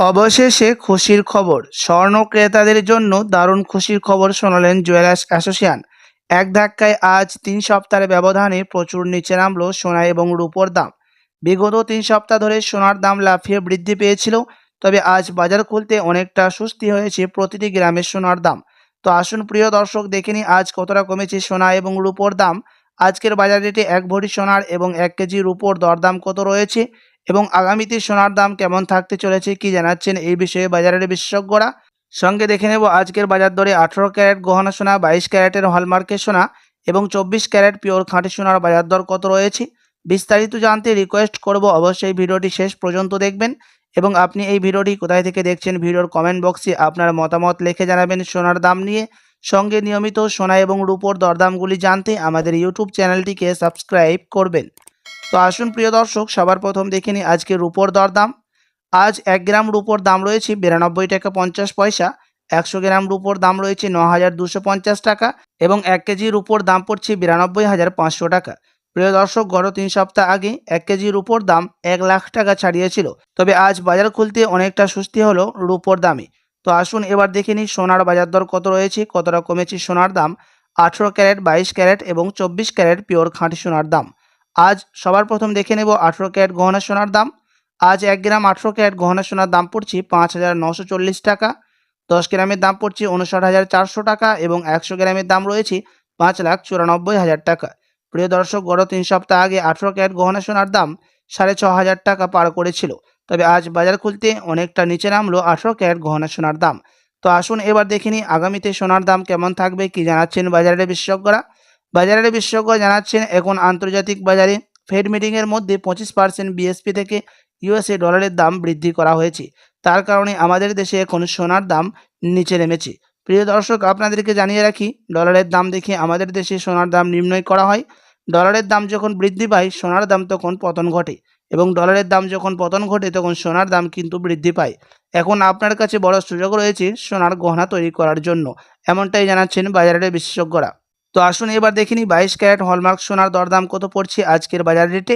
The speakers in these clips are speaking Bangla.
অবশেষে খুশির খবর, স্বর্ণ ক্রেতাদের জন্য দারুণ খুশির খবর শোনালেন জুয়েলার্স অ্যাসোসিয়েশন। এক ধাক্কায় আজ 3 সপ্তাহের ব্যবধানে প্রচুর নিচে নামলো সোনা এবং রূপোর দাম। বিগত 3 সপ্তাহ ধরে সোনার দাম লাফিয়ে বৃদ্ধি পেয়েছিল, তবে আজ বাজার খুলতে অনেকটা স্বস্তি হয়েছে প্রতিটি গ্রামের সোনার দাম। তো আসুন প্রিয় দর্শক, দেখে নিই আজ কতটা কমেছে সোনা এবং রূপোর দাম। আজকের বাজার রেটে 1 ভরি সোনার এবং 1 কেজি রূপোর দরদাম কত রয়েছে এবং আগামীতে সোনার দাম কেমন থাকতে চলেছে কি জানাচ্ছেন এই বিষয়ে বাজারের বিশেষজ্ঞরা। সঙ্গে দেখে নেব আজকের বাজার দরে 18 ক্যারেট গহনা সোনা, 22 ক্যারেটের হলমার্কের সোনা এবং 24 ক্যারেট পিওর খাঁটি সোনার বাজার দর কত রয়েছে। বিস্তারিত জানতে রিকোয়েস্ট করব অবশ্যই ভিডিওটি শেষ পর্যন্ত দেখবেন এবং আপনি এই ভিডিওটি কোথায় থেকে দেখছেন ভিডিওর কমেন্ট বক্সে আপনার মতামত লিখে জানাবেন সোনার দাম নিয়ে। সঙ্গে নিয়মিত সোনা এবং রূপোর দরদামগুলি জানতে আমাদের ইউটিউব চ্যানেলটিকে সাবস্ক্রাইব করবেন। তো আসুন প্রিয় দর্শক, সবার প্রথম দেখে নিই আজকে রূপোর দরদাম। আজ 1 গ্রাম রূপোর দাম রয়েছে 92 টাকা 50 পয়সা, 100 গ্রাম রূপোর দাম রয়েছে 9250 টাকা এবং 1 কেজি রূপোর দাম পড়ছে 92,500 টাকা। প্রিয় দর্শক, গত 3 সপ্তাহ আগে 1 কেজি রূপোর দাম 1 লাখ টাকা ছাড়িয়েছিল, তবে আজ বাজার খুলতে অনেকটা স্বস্তি হলো রূপোর দামে। তো আসুন এবার দেখে নিই সোনার বাজার দর কত রয়েছে, কতটা কমেছে সোনার দাম। 18 ক্যারেট, 22 ক্যারেট এবং 24 ক্যারেট পিওর খাঁটি সোনার দাম। আজ সবার প্রথম দেখে নেব 18 ক্যারেট গহনা সোনার দাম। আজ 1 গ্রাম 18 ক্যারেট গহনা সোনার দাম পড়ছে 5,940 টাকা, 10 গ্রামের দাম পড়ছে 59,400 টাকা এবং 100 গ্রামের দাম রয়েছে 5,94,000 টাকা। প্রিয় দর্শক, গত 3 সপ্তাহ আগে 18 ক্যারেট গহনা সোনার দাম 6,500 টাকা পার করেছিল, তবে আজ বাজার খুলতে অনেকটা নিচে নামলো 18 ক্যারেট গহনা সোনার দাম। তো আসুন এবার দেখে নিই আগামীতে সোনার দাম কেমন থাকবে কি জানাচ্ছেন বাজারের বিশেষজ্ঞরা। বাজারের বিশেষজ্ঞ জানাচ্ছেন এখন আন্তর্জাতিক বাজারে ফেড মিটিংয়ের মধ্যে 25% বিএসপি থেকে ইউএসএ ডলারের দাম বৃদ্ধি করা হয়েছে, তার কারণে আমাদের দেশে এখন সোনার দাম নিচে নেমেছে। প্রিয় দর্শক, আপনাদেরকে জানিয়ে রাখি, ডলারের দাম দেখে আমাদের দেশে সোনার দাম নির্ণয় করা হয়। ডলারের দাম যখন বৃদ্ধি পায় সোনার দাম তখন পতন ঘটে এবং ডলারের দাম যখন পতন ঘটে তখন সোনার দাম কিন্তু বৃদ্ধি পায়। এখন আপনার কাছে বড় সুযোগ রয়েছে সোনার গহনা তৈরি করার জন্য, এমনটাই জানাচ্ছেন বাজারের বিশেষজ্ঞরা। তো আসুন এবার দেখে নিই 22 ক্যারেট হলমার্ক সোনার দরদাম কত পড়ছে আজকের বাজার রেটে।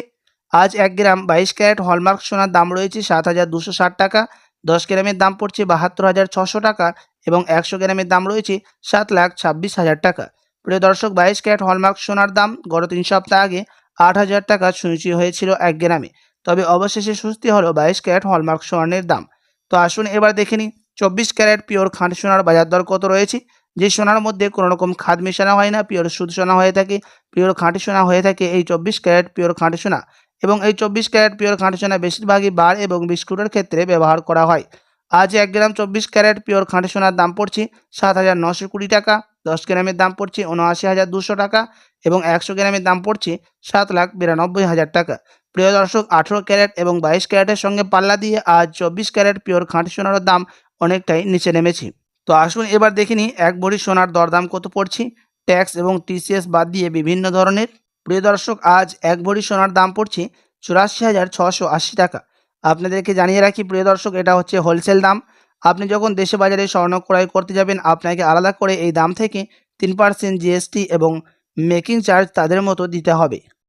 আজ 1 গ্রাম 22 ক্যারেট হলমার্ক সোনার দাম রয়েছে 7,260 টাকা, 10 গ্রামের দাম পড়ছে 72,600 টাকা এবং 100 গ্রামের দাম রয়েছে 7,26,000 টাকা। প্রিয় দর্শক, 22 ক্যারেট হলমার্ক সোনার দাম গত 3 সপ্তাহ আগে 8,000 টাকা ছুঁই হয়েছিল 1 গ্রামে, তবে অবশেষে স্বস্তি হলো 22 ক্যারেট হলমার্ক সোনার দাম। তো আসুন এবার দেখে নিই 24 ক্যারেট পিওর খাঁটি সোনার বাজার দর কত রয়েছে। যে সোনার মধ্যে কোনো রকম খাদ মেশানো হয় না, পিওর শুদ্ধ সোনা হয়ে থাকে, পিওর খাঁটি সোনা হয়ে থাকে এই 24 ক্যারেট পিওর খাঁটি সোনা। এবং এই 24 ক্যারেট পিওর খাঁটি সোনা বেশিরভাগই বার এবং বিস্কুটের ক্ষেত্রে ব্যবহার করা হয়। আজ 1 গ্রাম 24 ক্যারেট পিওর খাঁটি সোনার দাম পড়ছে 7,920 টাকা, 10 গ্রামের দাম পড়ছে 79,200 টাকা এবং 100 গ্রামের দাম পড়ছে 7,92,000 টাকা। প্রিয় দর্শক, 18 ক্যারেট এবং 22 ক্যারেটের সঙ্গে পাল্লা দিয়ে আজ 24 ক্যারেট পিওর খাঁটি সোনার দাম অনেকটাই নিচে নেমেছে। তো আসুন এবার দেখে নিই 1 ভরি সোনার দরদাম কত পড়ছে ট্যাক্স এবং টিসিএস বাদ দিয়ে বিভিন্ন ধরনের। প্রিয় দর্শক, আজ 1 ভরি সোনার দাম পড়ছে 84,680 টাকা। আপনাদেরকে জানিয়ে রাখি প্রিয় দর্শক, এটা হচ্ছে হোলসেল দাম। আপনি যখন দেশে বাজারে স্বর্ণ ক্রয় করতে যাবেন আপনাকে আলাদা করে এই দাম থেকে 3% জিএসটি এবং মেকিং চার্জ তাদের মতো দিতে হবে।